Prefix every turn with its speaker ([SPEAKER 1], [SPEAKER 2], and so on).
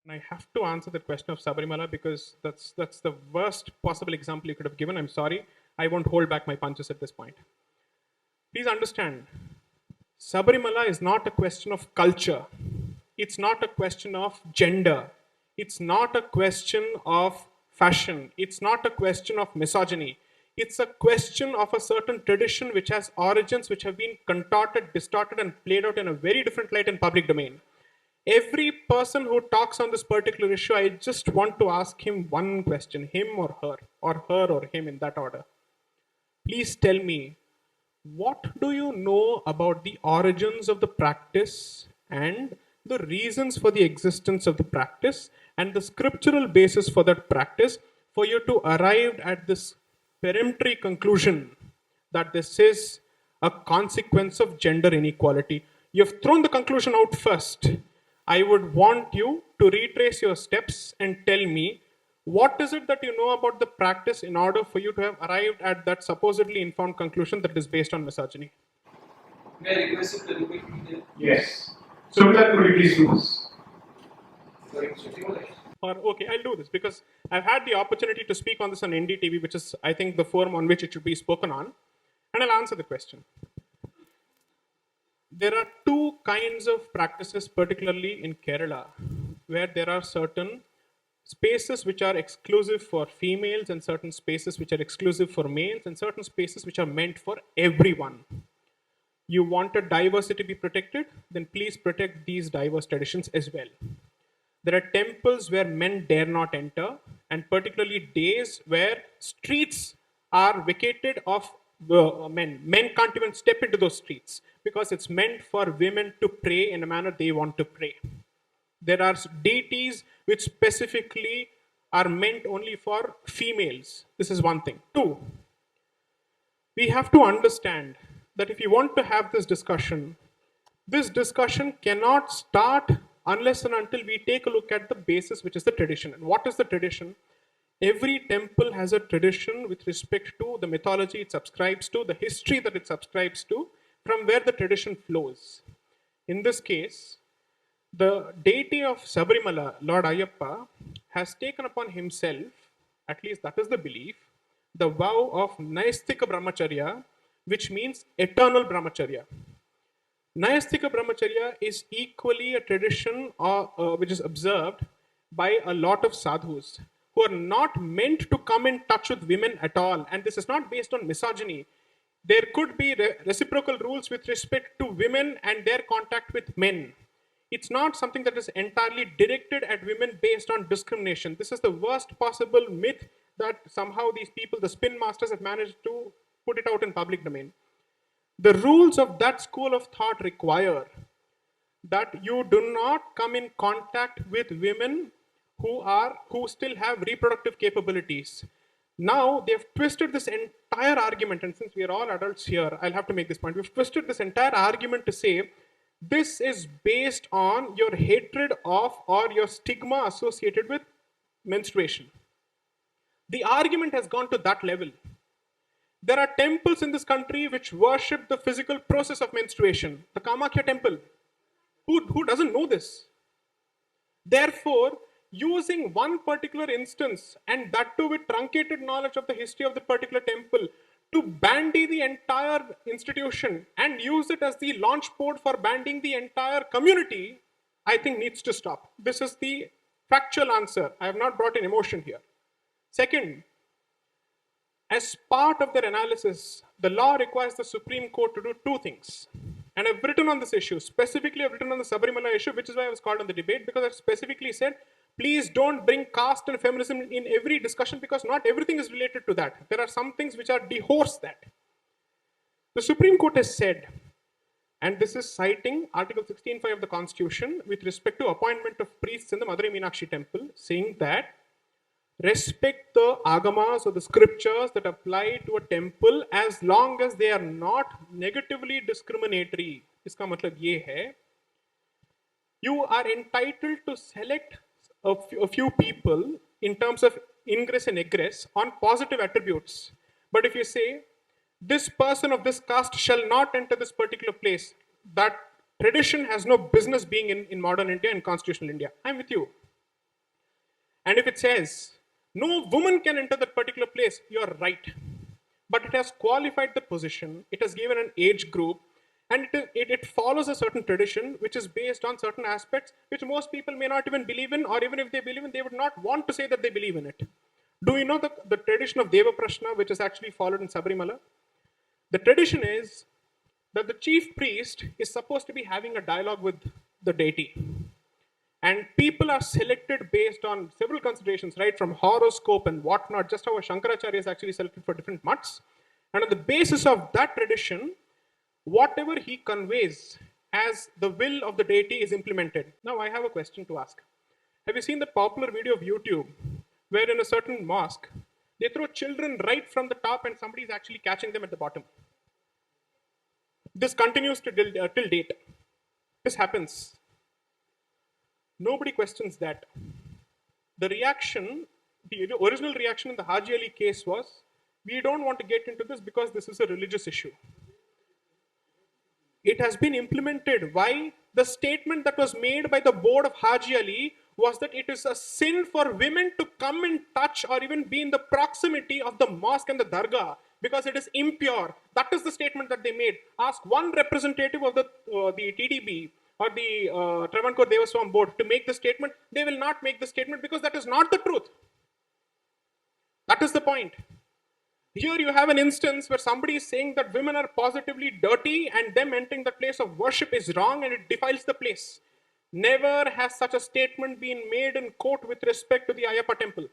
[SPEAKER 1] And I have to answer the question of Sabarimala because that's the worst possible example you could have given. I'm sorry. I won't hold back my punches at this point. Please understand, Sabarimala is not a question of culture. It's not a question of gender. It's not a question of fashion. It's not a question of misogyny. It's a question of a certain tradition which has origins which have been contorted, distorted, and played out in a very different light in public domain. Every person who talks on this particular issue, I just want to ask him one question, him or her or him in that order. Please tell me, what do you know about the origins of the practice and the reasons for the existence of the practice and the scriptural basis for that practice for you to arrive at this peremptory conclusion that this is a consequence of gender inequality? You've thrown the conclusion out first. I would want you to retrace your steps and tell me what is it that you know about the practice in order for you to have arrived at that supposedly informed conclusion that is based on misogyny?
[SPEAKER 2] May I request you to repeat it?
[SPEAKER 3] Yes. So, with that, could you please do this?
[SPEAKER 1] Or okay, I'll do this because I've had the opportunity to speak on this on NDTV, which is I think the forum on which it should be spoken on, and I'll answer the question. There are two kinds of practices, particularly in Kerala, where there are certain spaces which are exclusive for females and certain spaces which are exclusive for males and certain spaces which are meant for everyone. You want a diversity to be protected, then please protect these diverse traditions as well. There are temples where men dare not enter, and particularly days where streets are vacated of men. Men can't even step into those streets because it's meant for women to pray in a manner they want to pray. There are deities which specifically are meant only for females. This is one thing. Two, we have to understand that if you want to have this discussion cannot start unless and until we take a look at the basis, which is the tradition. And what is the tradition? Every temple has a tradition with respect to the mythology it subscribes to, the history that it subscribes to, from where the tradition flows. In this case, the deity of Sabarimala, Lord Ayyappa, has taken upon himself, at least that is the belief, the vow of Naistika Brahmacharya, which means eternal Brahmacharya. Naistika Brahmacharya is equally a tradition which is observed by a lot of sadhus who are not meant to come in touch with women at all. And this is not based on misogyny. There could be reciprocal rules with respect to women and their contact with men. It's not something that is entirely directed at women based on discrimination. This is the worst possible myth that somehow these people, the spin masters, have managed to put it out in public domain. The rules of that school of thought require that you do not come in contact with women who still have reproductive capabilities. Now they've twisted this entire argument, and since we are all adults here, I'll have to make this point. We've twisted this entire argument to say this is based on your hatred of or your stigma associated with menstruation. The argument has gone to that level. There are temples in this country which worship the physical process of menstruation. The Kamakhya temple. Who doesn't know this? Therefore, using one particular instance, and that too with truncated knowledge of the history of the particular temple, to bandy the entire institution and use it as the launch port for banding the entire community, I think needs to stop. This is the factual answer. I have not brought in emotion here. Second, as part of their analysis, the law requires the Supreme Court to do two things. And I've written on this issue. Specifically, I've written on the Sabarimala issue, which is why I was called on the debate, because I've specifically said, please don't bring caste and feminism in every discussion because not everything is related to that. There are some things which are dehorse that. The Supreme Court has said, and this is citing Article 16.5 of the Constitution with respect to appointment of priests in the Madurai Meenakshi temple, saying that respect the agamas or the scriptures that apply to a temple as long as they are not negatively discriminatory. इसका मतलब ये है, you are entitled to select a few people in terms of ingress and egress on positive attributes. But if you say, this person of this caste shall not enter this particular place, that tradition has no business being in modern India and constitutional India. I'm with you. And if it says no woman can enter that particular place, you're right. But it has qualified the position, it has given an age group, and it follows a certain tradition which is based on certain aspects which most people may not even believe in, or even if they believe in, they would not want to say that they believe in it. Do you know the tradition of Deva Prashna, which is actually followed in Sabarimala? The tradition is that the chief priest is supposed to be having a dialogue with the deity. And people are selected based on several considerations, right? From horoscope and whatnot, just how a Shankaracharya is actually selected for different mutts. And on the basis of that tradition, whatever he conveys as the will of the deity is implemented. Now, I have a question to ask. Have you seen the popular video of YouTube where in a certain mosque, they throw children right from the top and somebody is actually catching them at the bottom? This continues till date. This happens. Nobody questions that. The reaction, the original reaction in the Haji Ali case was, we don't want to get into this because this is a religious issue. It has been implemented. Why? The statement that was made by the board of Haji Ali was that it is a sin for women to come and touch or even be in the proximity of the mosque and the dargah because it is impure. That is the statement that they made. Ask one representative of the TDB or the Travancore Devaswam board to make the statement. They will not make the statement because that is not the truth. That is the point. Here you have an instance where somebody is saying that women are positively dirty and them entering the place of worship is wrong and it defiles the place. Never has such a statement been made in court with respect to the Ayappa temple.